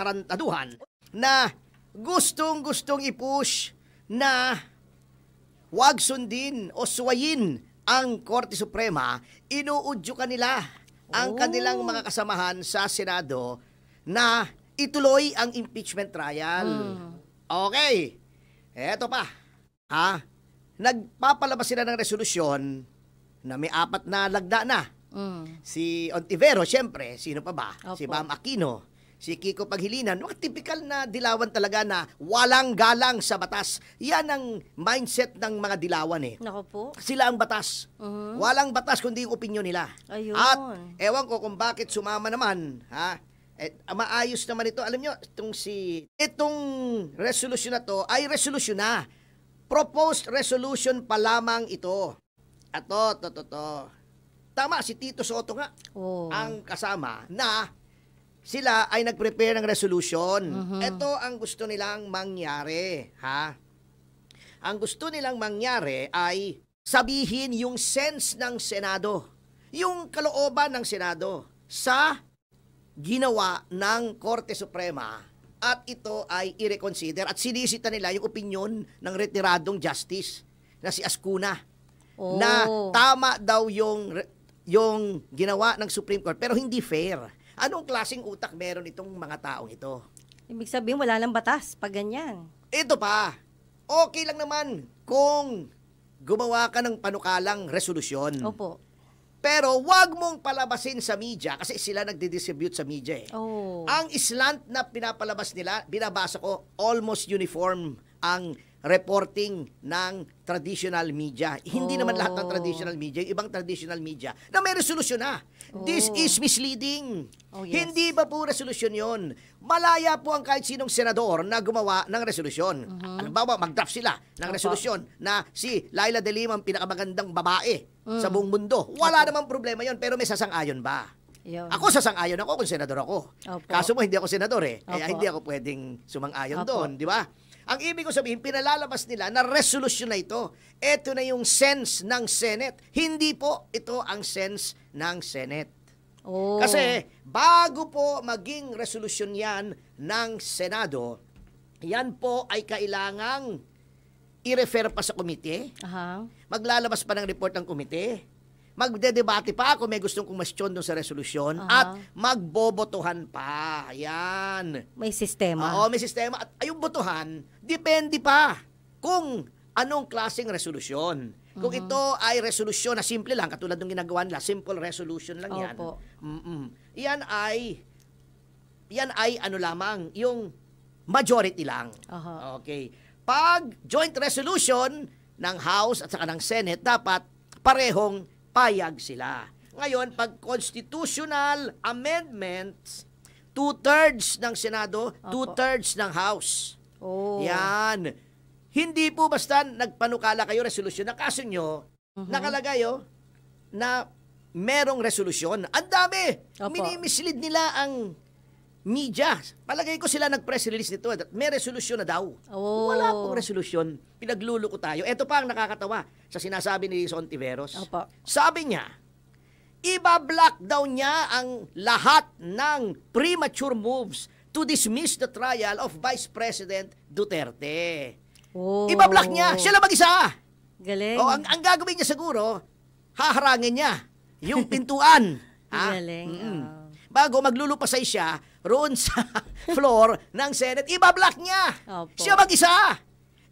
katarantaduhan na gustong-gustong i-push na wag sundin o suwayin ang Korte Suprema, inuudyo kanila ang kanilang mga kasamahan sa Senado na ituloy ang impeachment trial. Okay. Eto pa. Nagpapalabas sila ng resolusyon na may 4 na lagda na. Si Ontivero, siyempre, sino pa ba? Opo. Si Bam Aquino, si Kiko Paghilinan, mga typical na dilawan talaga na walang galang sa batas. Yan ang mindset ng mga dilawan eh. Nako po. Sila ang batas. Walang batas kundi yung opinyon nila. Ayun. At ewan ko kung bakit sumama naman, maayos naman ito. Alam nyo, itong resolution na to ay resolution na. Proposed resolution pa lamang ito. At to. Tama, si Tito Soto nga ang kasama na sila ay nag-prepare ng resolution. Ito ang gusto nilang mangyari. Ang gusto nilang mangyari ay sabihin yung sense ng Senado, yung kalooban ng Senado sa ginawa ng Korte Suprema, at ito ay i-reconsider at sinisita nila yung opinyon ng retiradong justice na si Ascuna na tama daw yung ginawa ng Supreme Court pero hindi fair. Anong klaseng utak meron itong mga taong ito? Ibig sabihin, wala nang batas pag ganyan. Ito pa, okay lang naman kung gumawa ka ng panukalang resolusyon. Opo. Pero wag mong palabasin sa media kasi sila nagdi-distribute sa media eh. Ang slant na pinapalabas nila, binabasa ko, almost uniform ang reporting ng traditional media. Hindi naman lahat ng traditional media, yung ibang traditional media na may resolusyon na. This is misleading. Yes. Hindi ba po resolusyon yon? Malaya po ang kahit sinong senador na gumawa ng resolusyon. Halimbawa, mag-draft sila ng resolusyon na si Laila De Lima ang pinakamagandang babae sa buong mundo. Wala namang problema yon, pero may sasang-ayon ba? Yun. Ako sasang-ayon ako kung senador ako. Kaso mo, hindi ako senador eh. Kaya hindi ako pwedeng sumang-ayon doon, di ba? Ang ibig ko sabihin, pinalalabas nila na resolusyon na ito. Ito na yung sense ng Senate. Hindi po ito ang sense ng Senate. Kasi bago po maging resolusyon yan ng Senado, yan po ay kailangang i-refer pa sa komite. Maglalabas pa ng report ng komite. Magdedebate pa kung may gustong kumasyon doon sa resolusyon at magbobotohan pa. Yan. May sistema. Oo, may sistema. At yung botohan, depende pa kung anong klaseng resolusyon. Kung ito ay resolusyon na simple lang, katulad ng ginagawa nila, simple resolution lang yan. Yan ay ano lamang, yung majority lang. Okay. Pag joint resolution ng House at saka ng Senate, dapat parehong payag sila. Ngayon, pag constitutional amendments, 2/3 ng Senado, 2/3 ng House. Yan. Hindi po basta nagpanukala kayo resolusyon. Na kaso nyo, nakalagay na merong resolusyon. Ang dami! Minimislead nila ang media. Palagay ko sila nag-press release nito. May resolusyon na daw. Wala pong resolusyon. Pinagluluko tayo. Ito pa ang nakakatawa sa sinasabi ni Ontiveros. Sabi niya, ibablock daw niya ang lahat ng premature moves to dismiss the trial of Vice President Duterte. Ibablock niya. Siya lang mag-isa. Galing. Ang gagawin niya siguro, haharangin niya yung pintuan. Galing. Bago maglulupasay siya roon sa floor ng Senate, ibablock niya. Siya mag-isa.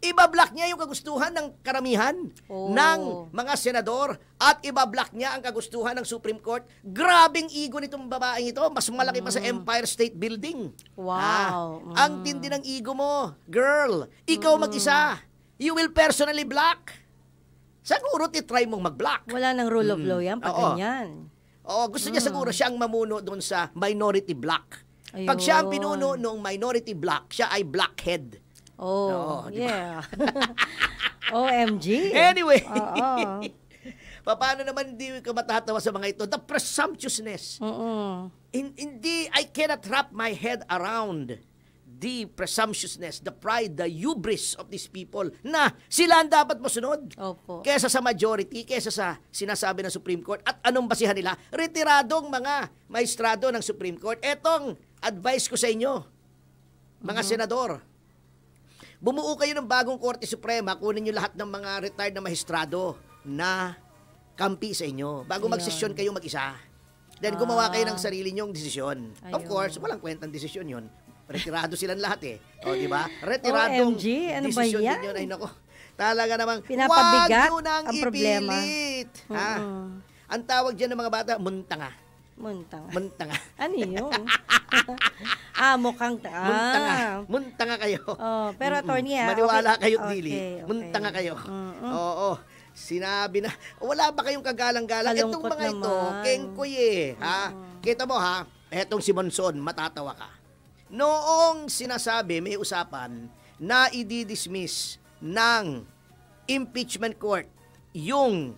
Ibablock niya yung kagustuhan ng karamihan ng mga senador at ibablock niya ang kagustuhan ng Supreme Court. Grabing ego nitong babaeng ito. Mas malaki pa sa Empire State Building. Ang tindi ng ego mo. Girl, ikaw mag-isa. You will personally block. Siguro titry mong mag-block. Wala nang rule of law yan pag ganyan. Gusto niya siguro siyang mamuno doon sa minority block. Pag siya ang pinuno ng minority block, siya ay blockhead. Yeah. OMG. Anyway, paano naman hindi ka matatawa sa mga ito? The presumptuousness. Hindi, I cannot wrap my head around the presumptuousness, the pride, the hubris of these people na sila ang dapat masunod. Kesa sa majority, kesa sa sinasabi ng Supreme Court. At anong basihan nila? Retiradong mga maestrado ng Supreme Court. Etong advice ko sa inyo, mga senador. Bumuo kayo ng bagong Korte Suprema, kunin nyo lahat ng mga retired na maestrado na kampi sa inyo. Bago magsesyon kayo mag-isa. Then gumawa kayo ng sarili nyong desisyon. Of course, walang kwentang desisyon yun. Retirado silang lahat O, di ba? Retiradong OMG, ano ba desisyon yan? din yun. Ay, nako. Talaga namang, Pinapabigat wag nyo nang ang problema. ipilit. Ang tawag dyan ng mga bata, muntanga. Muntanga. Ano yun? Mukhang Muntanga kayo. Pero attorney, maniwala kayo, Dili. Muntanga kayo. Oo. Sinabi na, wala ba kayong kagalang-galang? Itong mga naman. ito, kengkoy Kita mo etong si Monson, matatawa ka. Noong sinasabi, may usapan na i-dismiss ng impeachment court yung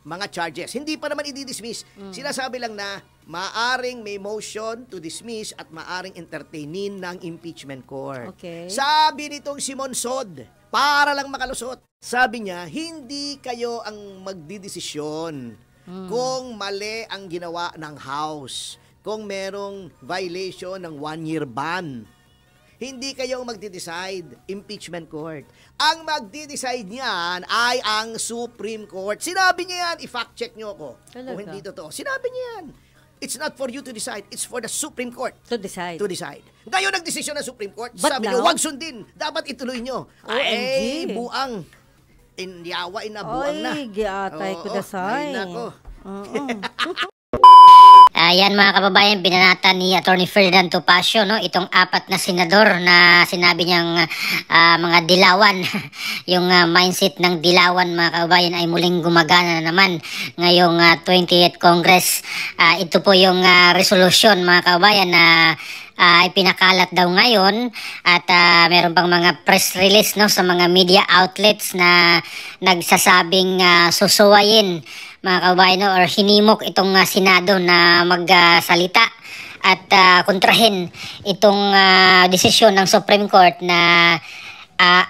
mga charges. Hindi pa naman i-dismiss. Sinasabi lang na maaring may motion to dismiss at maaring entertainin ng impeachment court. Okay. Sabi nitong si Monsod, para lang makalusot, sabi niya, hindi kayo ang magdidesisyon kung mali ang ginawa ng House, kung merong violation ng 1-year ban. Hindi kayo ang magde-decide, impeachment court. Ang magde-decide niyan ay ang Supreme Court. Sinabi niya yan, i-fact check niyo ako. Talaga? Kung hindi totoo. Sinabi niya yan. It's not for you to decide, it's for the Supreme Court to decide. Ngayon nagdesisyon ng Supreme Court, But sabi niyo, wag sundin, dapat ituloy niyo. Ay, buang. Inyawa, inabuang na. Ay, giatay ko dasay. Ay, nako. Ayan mga kababayan, binanata ni Attorney Ferdinand Topacio itong 4 na senador na sinabi niyang mga dilawan. Yung mindset ng dilawan mga kababayan ay muling gumagana na naman ngayong 20th Congress. Ito po yung resolution mga kababayan na ipinakalat daw ngayon at meron pang mga press release sa mga media outlets na nagsasabing susuwayin mga kababayan or hinimok itong Senado na magsalita at kontrahin itong desisyon ng Supreme Court na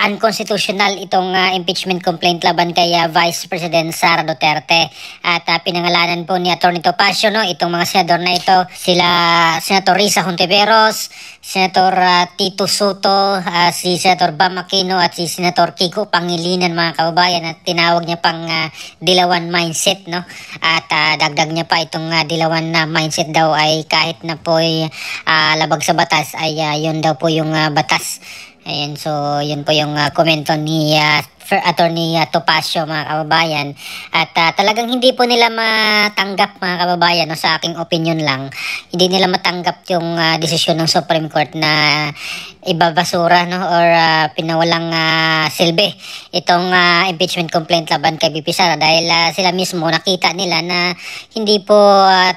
unconstitutional itong impeachment complaint laban kay Vice President Sara Duterte. At pinangalanan po ni Atty. Topacio itong mga senador na ito, sila Senator Risa Hontiveros, Senator Tito Soto, si Senator Bam Aquino at si Senator Kiko Pangilinan mga kababayan, at tinawag niya pang dilawan mindset at dagdag niya pa itong dilawan na mindset daw ay kahit na po labag sa batas ay yun daw po yung batas. Ayan, so yun po yung komento ni Attorney Topacio mga kababayan. At talagang hindi po nila matanggap mga kababayan, sa aking opinion lang, hindi nila matanggap yung desisyon ng Supreme Court na ibabasura or pinawalang silbi itong impeachment complaint laban kay VP Sara dahil sila mismo nakita nila na hindi po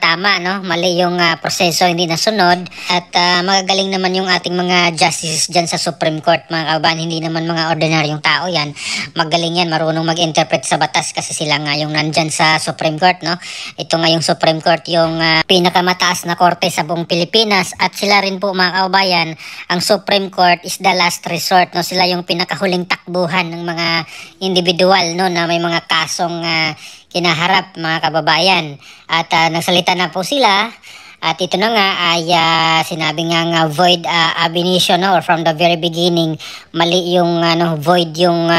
tama, mali yung proseso, hindi nasunod at magagaling naman yung ating mga justices dyan sa Supreme Court mga kababayan, hindi naman mga ordinaryong tao yan, magaling yan, marunong mag-interpret sa batas kasi sila nga yung nandyan sa Supreme Court. Ito nga yung Supreme Court yung pinakamataas na korte sa buong Pilipinas at sila rin po mga kababayan, ang Supreme Court is the last resort. Sila yung pinakahuling takbuhan ng mga individual na may mga kasong kinaharap mga kababayan. At nagsalita na po sila. At ito na nga ay sinabi nga void ab initio or from the very beginning mali yung void yung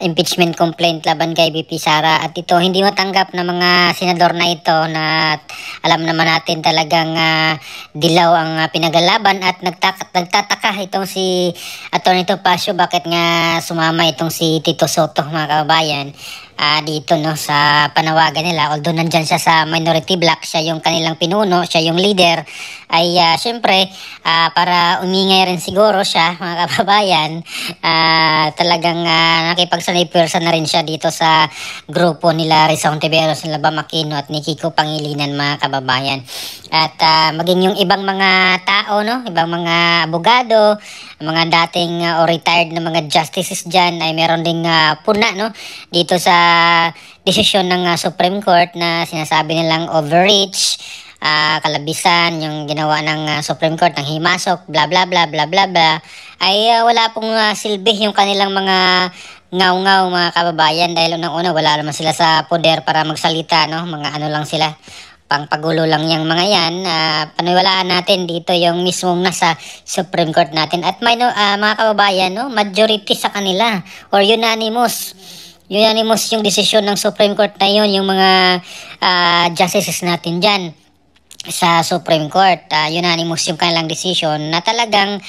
impeachment complaint laban kay VP Sara. At ito hindi matanggap ng mga senador na ito na alam naman natin talagang dilaw ang pinagalaban at nagtataka itong si Atty. Topacio bakit nga sumama itong si Tito Soto mga kababayan dito sa panawagan nila. Although nandyan siya sa minority block, siya yung kanilang pinuno, siya yung leader, ay syempre para umingay rin siguro siya mga kababayan, talagang nakipagsanay pwersa na rin siya dito sa grupo nila Risa Hontiveros, nila Bam Aquino at ni Kiko Pangilinan mga kababayan. At maging yung ibang mga tao, ibang mga abogado, mga dating o retired na mga justices dyan ay meron ding puna dito sa desisyon ng Supreme Court na sinasabi nilang overreach, kalabisan yung ginawa ng Supreme Court ng himasok, bla bla bla bla bla bla, ay wala pong silbi yung kanilang mga ngaw-ngaw mga kababayan dahil unang-una wala naman sila sa poder para magsalita, mga ano lang sila, pangpagulo lang yung mga yan. Paniwalaan natin dito yung mismong nasa Supreme Court natin. At may mga kababayan, no, majority sa kanila or unanimous yung desisyon ng Supreme Court na yun, yung mga justices natin dyan sa Supreme Court. Unanimous yung kanilang decision na talagang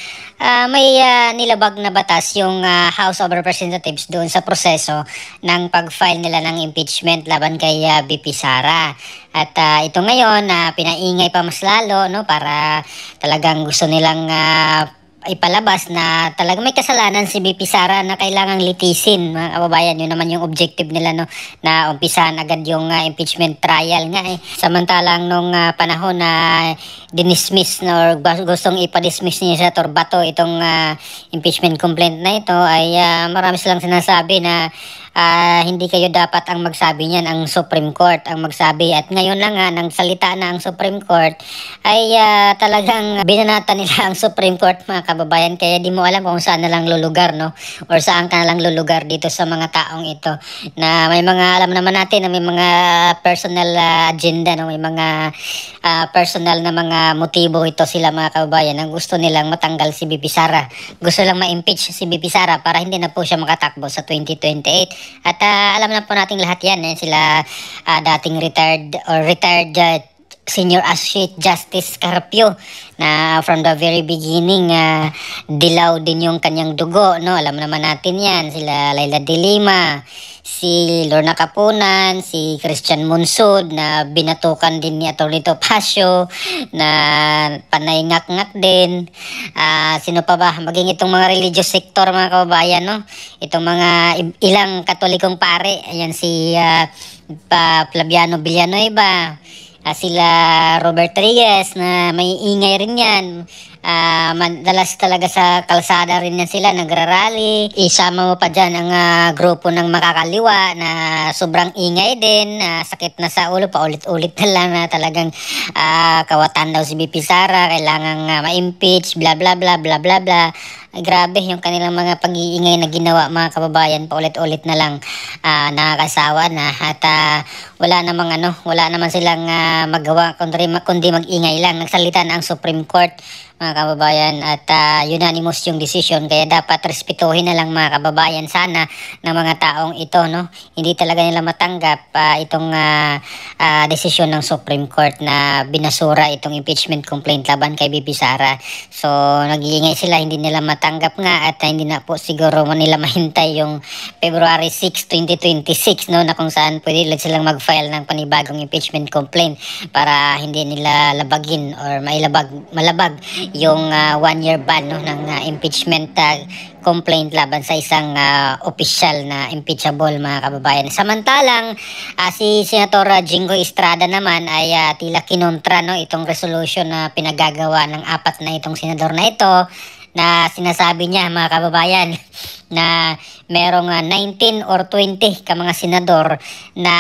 may nilabag na batas yung House of Representatives doon sa proseso ng pag-file nila ng impeachment laban kay BP Sara. At ito ngayon, pinaingay pa mas lalo, no, para talagang gusto nilang ipalabas na talagang may kasalanan si BP Sara na kailangang litisin, mga kababayan. Yun naman yung objective nila, no, na umpisahan agad yung impeachment trial nga Samantalang nung panahon na dinismiss or gustong ipadismiss ni Senator Bato itong impeachment complaint na ito, ay marami silang sinasabi na hindi kayo dapat ang magsabi niyan, ang Supreme Court ang magsabi. At ngayon na nga, nang salita na ang Supreme Court, ay talagang binanata nila ang Supreme Court, mga kababayan. Kaya di mo alam kung saan na lang lulugar, no? Or saan ka na lang lulugar dito sa mga taong ito. Na may mga, alam naman natin na may mga personal agenda, no? May mga personal na mga motibo ito sila, mga kababayan, ang gusto nilang matanggal si BP Sara. Gusto lang ma-impeach si BP Sara para hindi na po siya makatakbo sa 2028. At alam na po nating lahat yan, sila dating retired Senior Associate Justice Carpio na from the very beginning dilaw din yung kanyang dugo, no? Alam naman natin yan, sila Laila de Lima, si Lorna Capunan, si Christian Monsud na binatukan din ni Atty. Topacio na panay ngak-ngak din. Sino pa ba? Maging itong mga religious sector, mga kababayan, no? Itong mga ilang katolikong pare, ayan si Flaviano Villanueva, sila Robert Reyes na may ingay rin yan. Madalas talaga sa kalsada rin yan sila nagrarally. Isama mo pa dyan ang grupo ng makakaliwa na sobrang ingay din, sakit na sa ulo, paulit-ulit na lang na talagang kawatan daw si BP Sara, kailangang ma-impeach, bla bla bla bla bla bla. Ay, grabe yung kanilang mga pag-iingay na ginawa, mga kababayan, paulit-ulit na lang, nakakasawa na. At wala naman silang magawa kundi mag-ingay lang. Nagsalita na ang Supreme Court, mga kababayan, at unanimous yung decision, kaya dapat respetuhin na lang, mga kababayan, sana ng mga taong ito, no? Hindi talaga nila matanggap itong decision ng Supreme Court na binasura itong impeachment complaint laban kay BP Sara. So nag-iingay sila, hindi nila matanggap nga, at hindi na po siguro nila mahintay yung February 6, 2026, no, na kung saan pwede lang silang mag-file ng panibagong impeachment complaint para hindi nila labagin or malabag yung 1-year ban, no, ng impeachment complaint laban sa isang opisyal na impeachable, mga kababayan. Samantalang si Senator Jingo Estrada naman ay tila kinontra, no, itong resolution na pinagagawa ng 4 na itong senador na ito, na sinasabi niya, mga kababayan, na merong 19 or 20 ka mga senador na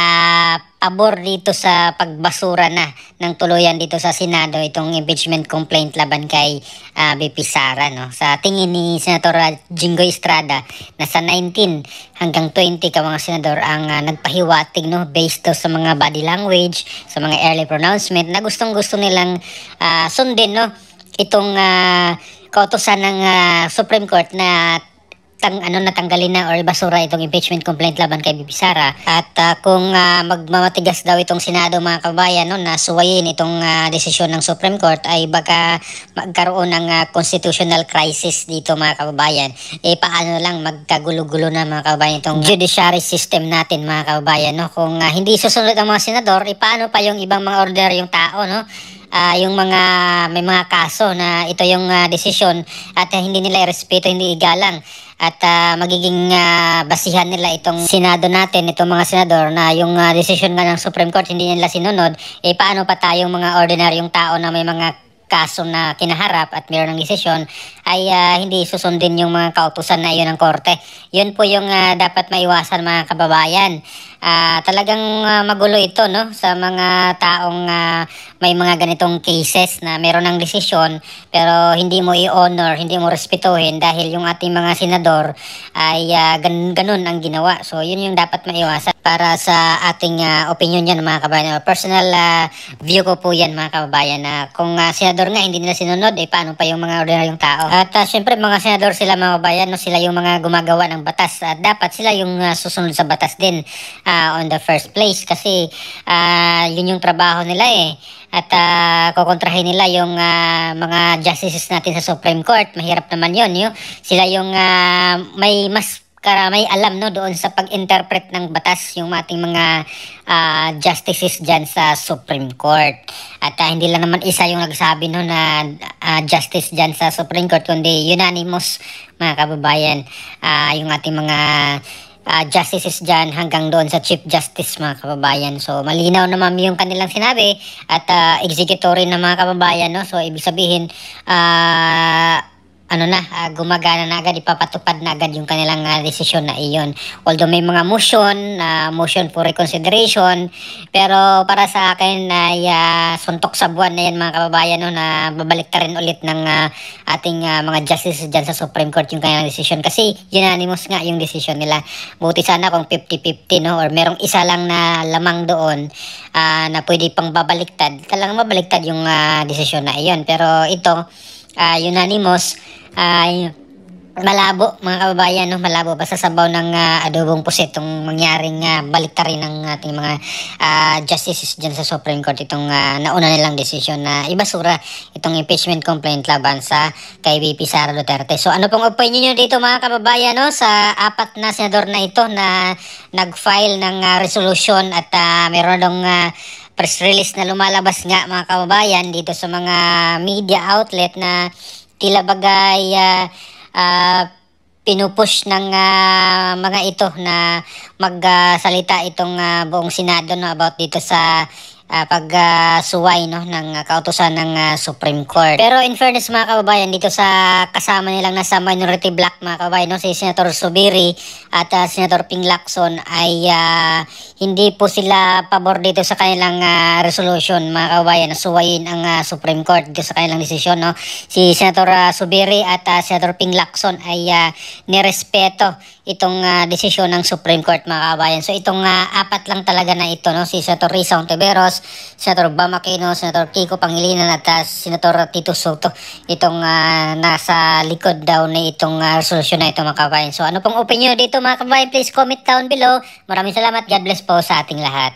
pabor dito sa pagbasura na ng tuluyan dito sa Senado itong impeachment complaint laban kay BP Sara, no? Sa tingin ni Senator Jingo Estrada, nasa 19 hanggang 20 ka mga senador ang nagpahiwatig, no, based to sa mga body language, sa mga early pronouncement, na gustong-gusto nilang sundin, no, itong kautusan ng Supreme Court na natanggalin na or basura itong impeachment complaint laban kay BP Sara. At kung magmamatigas daw itong Senado, mga kabayan, no, na suwayin itong desisyon ng Supreme Court, ay baka magkaroon ng constitutional crisis dito, mga kababayan. Paano lang magkagulo-gulo na, mga kababayan, itong judiciary system natin, mga kababayan, no? Kung hindi susunod ang mga senador, paano pa yung ibang mga ordinaryong tao, no? Yung may mga kaso na ito yung desisyon at hindi nila irespeto, hindi igalang, at magiging basihan nila itong Senado natin, itong mga senador, na yung desisyon nga ng Supreme Court hindi nila sinunod, paano pa tayong mga ordinaryong tao na may mga kaso na kinaharap at mayroon ng desisyon ay hindi susundin yung mga kautusan na iyon ng korte. Yun po yung dapat maiwasan, mga kababayan. talagang magulo ito, no, sa mga taong may mga ganitong cases na meron ng desisyon pero hindi mo i-honor, hindi mo respetuhin dahil yung ating mga senador ay ganun ang ginawa. So yun yung dapat maiwasan para sa ating opinion yan, mga kababayan. Personal view ko po yan, mga kababayan, na kung senador nga hindi nila sinunod, paano pa yung mga ordinaryong tao? At syempre mga senador sila, mga kababayan, no, sila yung mga gumagawa ng batas at dapat sila yung susunod sa batas din on the first place kasi yun yung trabaho nila at kukontrahin nila yung mga justices natin sa Supreme Court. Mahirap naman yun. Sila yung may mas may alam, no, doon sa pag-interpret ng batas, yung ating mga justices dyan sa Supreme Court. At hindi lang naman isa yung nagsabi, no, na justice dyan sa Supreme Court, kundi unanimous, mga kababayan, yung ating mga justices dyan hanggang doon sa Chief Justice, mga kababayan. So malinaw naman yung kanilang sinabi at executory na, mga kababayan, no? So ibig sabihin gumagana na agad, ipapatupad na agad yung kanilang desisyon na iyon. Although may mga motion for reconsideration, pero para sa akin ay suntok sa buwan na yan, mga kababayan, no, na babalik rin ulit ng ating mga justices dyan sa Supreme Court yung kanilang desisyon kasi unanimous nga yung desisyon nila. Buti sana kung 50-50, no, or merong isa lang na lamang doon na pwede pang babaliktad, talagang babaliktad yung desisyon na iyon. Pero ito, unanimous, malabo, mga kababayan, no? Malabo, basta sabaw ng adobong pusit itong mangyaring baliktarin ng ating mga justices dyan sa Supreme Court, itong nauna nilang desisyon na ibasura itong impeachment complaint laban sa kay VP Sara Duterte. So ano pong opinion nyo dito, mga kababayan, no, sa apat na senador na ito na nag-file ng resolution at meron ng press release na lumalabas nga, mga kababayan, dito sa mga media outlet na tila bagay pinupush ng mga ito na magsalita itong buong Senado, no, about dito sa pagsuway, no, ng kautusan ng Supreme Court. Pero in fairness, mga kababayan, dito sa kasama nilang nasa minority block, mga kababayan, no, si Senator Zubiri at Senator Ping Lacson ay hindi po sila pabor dito sa kanilang resolution, mga kababayan, na suwayin ang Supreme Court dito sa kanilang desisyon, no. Si Senator Zubiri at Senator Ping Lacson ay nirespeto itong desisyon ng Supreme Court, mga kababayan. So itong apat lang talaga na ito, no, si Senator Risa Ontiveros, Senator Bam Aquino, Senator Kiko Pangilinan at Senator Tito Soto, itong nasa likod daw na itong resolution na ito, mga kababayan. So ano pong opinion dito, mga kababayan? Please comment down below. Maraming salamat. God bless po sa ating lahat.